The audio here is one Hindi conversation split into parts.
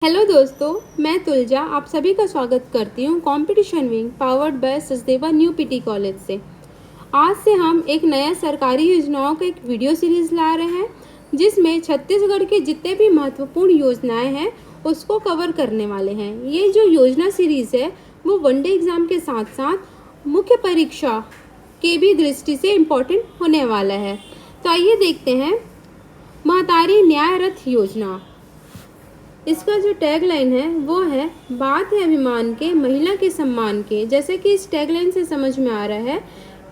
हेलो दोस्तों, मैं तुलजा आप सभी का स्वागत करती हूँ competition wing powered by Sachdeva new PT college से। आज से हम एक नया सरकारी योजनाओं का एक वीडियो सीरीज ला रहे हैं जिसमें छत्तीसगढ़ के जितने भी महत्वपूर्ण योजनाएं हैं उसको कवर करने वाले हैं। ये जो योजना सीरीज है वो वनडे एग्ज़ाम के साथ साथ मुख्य परीक्षा के भी दृष्टि से इम्पोर्टेंट होने वाला है। तो आइए देखते हैं महतारी न्याय रथ योजना। इसका जो टैगलाइन है वो है बात है अभिमान के, महिला के सम्मान के। जैसे कि इस टैगलाइन से समझ में आ रहा है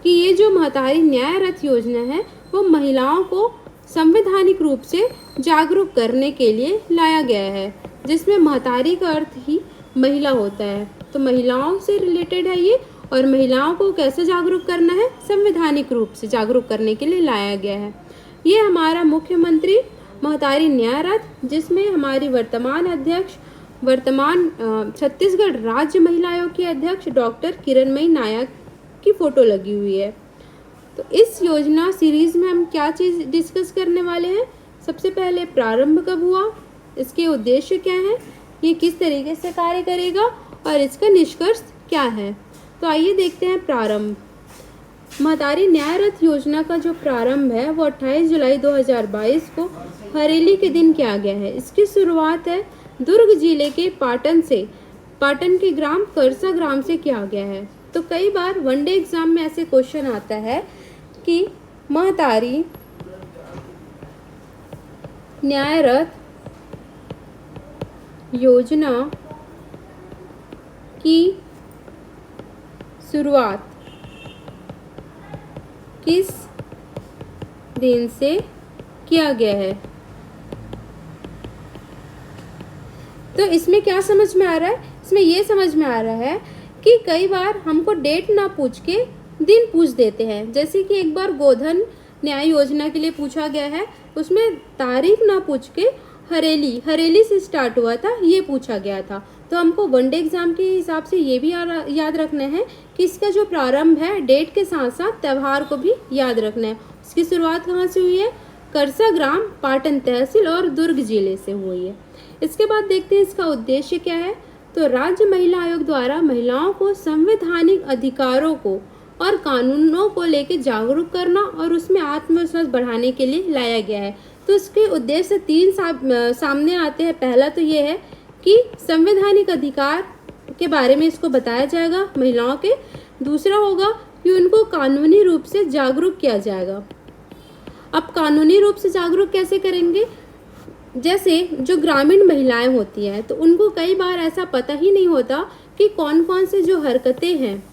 कि ये जो महतारी न्याय रथ योजना है वो महिलाओं को संवैधानिक रूप से जागरूक करने के लिए लाया गया है, जिसमें महतारी का अर्थ ही महिला होता है। तो महिलाओं से रिलेटेड है ये, और महिलाओं को कैसे जागरूक करना है, संवैधानिक रूप से जागरूक करने के लिए लाया गया है। ये हमारा मुख्यमंत्री महतारी न्याय रथ, जिसमें हमारी वर्तमान छत्तीसगढ़ राज्य महिला आयोग की अध्यक्ष डॉक्टर किरणमयी नायक की फ़ोटो लगी हुई है। तो इस योजना सीरीज़ में हम क्या चीज़ डिस्कस करने वाले हैं। सबसे पहले प्रारंभ कब हुआ, इसके उद्देश्य क्या हैं, ये किस तरीके से कार्य करेगा और इसका निष्कर्ष क्या है। तो आइए देखते हैं प्रारंभ। महतारी न्याय रथ योजना का जो प्रारंभ है वो 28 जुलाई 2022 को हरेली के दिन किया गया है। इसकी शुरुआत है दुर्ग जिले के पाटन के ग्राम करसा ग्राम से किया गया है। तो कई बार वनडे एग्जाम में ऐसे क्वेश्चन आता है कि महतारी न्याय रथ योजना की शुरुआत किस दिन से किया गया है। तो इसमें क्या समझ में आ रहा है, इसमें ये समझ में आ रहा है कि कई बार हमको डेट ना पूछ के दिन पूछ देते हैं। जैसे कि एक बार गोधन न्याय योजना के लिए पूछा गया है, उसमें तारीख ना पूछ के हरेली से स्टार्ट हुआ था ये पूछा गया था। तो हमको वनडे एग्जाम के हिसाब से ये भी याद रखना है कि इसका जो प्रारंभ है डेट के साथ साथ त्यौहार को भी याद रखना है। इसकी शुरुआत कहाँ से हुई है, करसा ग्राम पाटन तहसील और दुर्ग जिले से हुई है। इसके बाद देखते हैं इसका उद्देश्य क्या है। तो राज्य महिला आयोग द्वारा महिलाओं को संवैधानिक अधिकारों को और कानूनों को लेकर जागरूक करना और उसमें आत्मविश्वास बढ़ाने के लिए लाया गया है। तो इसके उद्देश्य तीन सामने आते हैं। पहला तो ये है कि संवैधानिक अधिकार के बारे में इसको बताया जाएगा महिलाओं के। दूसरा होगा कि उनको कानूनी रूप से जागरूक किया जाएगा। अब कानूनी रूप से जागरूक कैसे करेंगे, जैसे जो ग्रामीण महिलाएं होती हैं तो उनको कई बार ऐसा पता ही नहीं होता कि कौन कौन से जो हरकतें हैं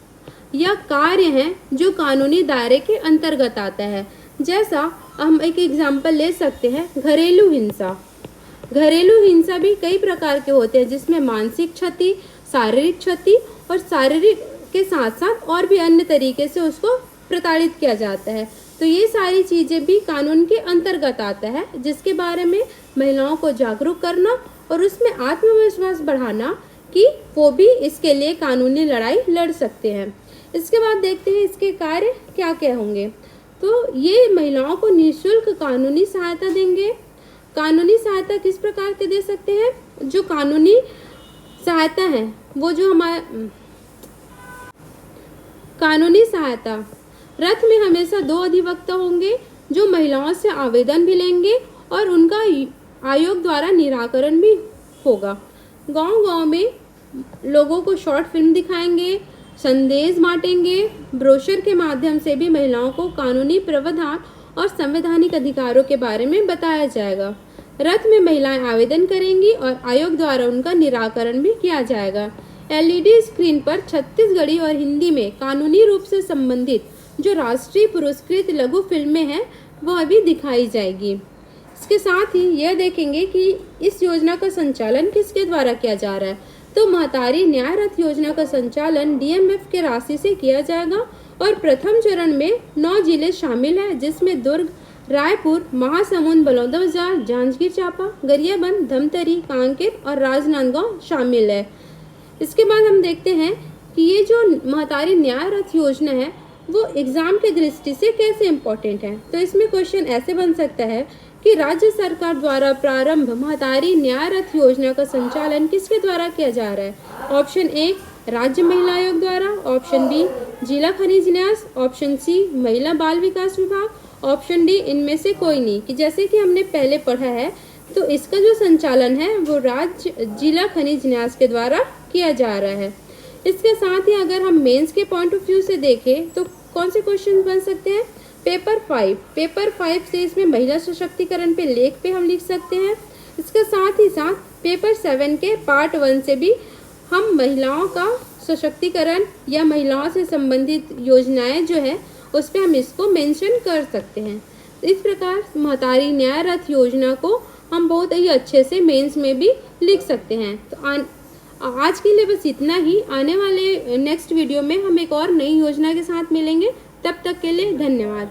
या कार्य हैं जो कानूनी दायरे के अंतर्गत आता है। जैसा हम एक एग्जाम्पल ले सकते हैं, घरेलू हिंसा। घरेलू हिंसा भी कई प्रकार के होते हैं, जिसमें मानसिक क्षति, शारीरिक क्षति और शारीरिक के साथ साथ और भी अन्य तरीके से उसको प्रताड़ित किया जाता है। तो ये सारी चीज़ें भी कानून के अंतर्गत आता है, जिसके बारे में महिलाओं को जागरूक करना और उसमें आत्मविश्वास बढ़ाना कि वो भी इसके लिए कानूनी लड़ाई लड़ सकते हैं। इसके बाद देखते हैं इसके कार्य क्या क्या होंगे। तो ये महिलाओं को निःशुल्क कानूनी सहायता देंगे। कानूनी सहायता किस प्रकार के दे सकते हैं, जो कानूनी सहायता है वो जो कानूनी सहायता रथ में हमेशा 2 अधिवक्ता होंगे जो महिलाओं से आवेदन भी लेंगे और उनका आयोग द्वारा निराकरण भी होगा। गांव-गांव में लोगों को शॉर्ट फिल्म दिखाएंगे, संदेश बांटेंगे, ब्रोशर के माध्यम से भी महिलाओं को कानूनी प्रावधान और संवैधानिक अधिकारों के बारे में बताया जाएगा। रथ में महिलाएं आवेदन करेंगी और आयोग द्वारा उनका निराकरण भी किया जाएगा। एलईडी स्क्रीन पर छत्तीसगढ़ी और हिंदी में कानूनी रूप से संबंधित जो राष्ट्रीय पुरस्कृत लघु फिल्में हैं वह भी दिखाई जाएगी। इसके साथ ही यह देखेंगे कि इस योजना का संचालन किसके द्वारा किया जा रहा है। तो महतारी न्याय रथ योजना का संचालन डीएमएफ के राशि से किया जाएगा और प्रथम चरण में 9 जिले शामिल हैं, जिसमें दुर्ग, रायपुर, महासमुंद, बलौदाबाजार, जांजगीर चांपा, गरियाबंद, धमतरी, कांकेर और राजनांदगांव शामिल है। इसके बाद हम देखते हैं कि ये जो महतारी न्याय रथ योजना है वो एग्ज़ाम के दृष्टि से कैसे इम्पोर्टेंट है। तो इसमें क्वेश्चन ऐसे बन सकता है कि राज्य सरकार द्वारा प्रारंभ महतारी न्याय रथ योजना का संचालन किसके द्वारा किया जा रहा है? ऑप्शन ए राज्य महिला आयोग द्वारा, ऑप्शन बी जिला खनिज न्यास, ऑप्शन सी महिला बाल विकास विभाग, ऑप्शन डी इनमें से कोई नहीं। कि जैसे कि हमने पहले पढ़ा है तो इसका जो संचालन है वो राज्य जिला खनिज न्यास के द्वारा किया जा रहा है। इसके साथ ही अगर हम मेंस के पॉइंट ऑफ व्यू से देखें तो कौन से क्वेश्चन बन सकते हैं? पेपर 5 से इसमें महिला सशक्तिकरण पे लेख पे हम लिख सकते हैं। इसके साथ ही साथ पेपर 7 के पार्ट 1 से भी हम महिलाओं का सशक्तिकरण या महिलाओं से संबंधित योजनाएं जो है उस पर हम इसको मेंशन कर सकते हैं। इस प्रकार महतारी न्याय रथ योजना को हम बहुत ही अच्छे से मेंस में भी लिख सकते हैं। तो आज के लिए बस इतना ही। आने वाले नेक्स्ट वीडियो में हम एक और नई योजना के साथ मिलेंगे। तब तक के लिए धन्यवाद।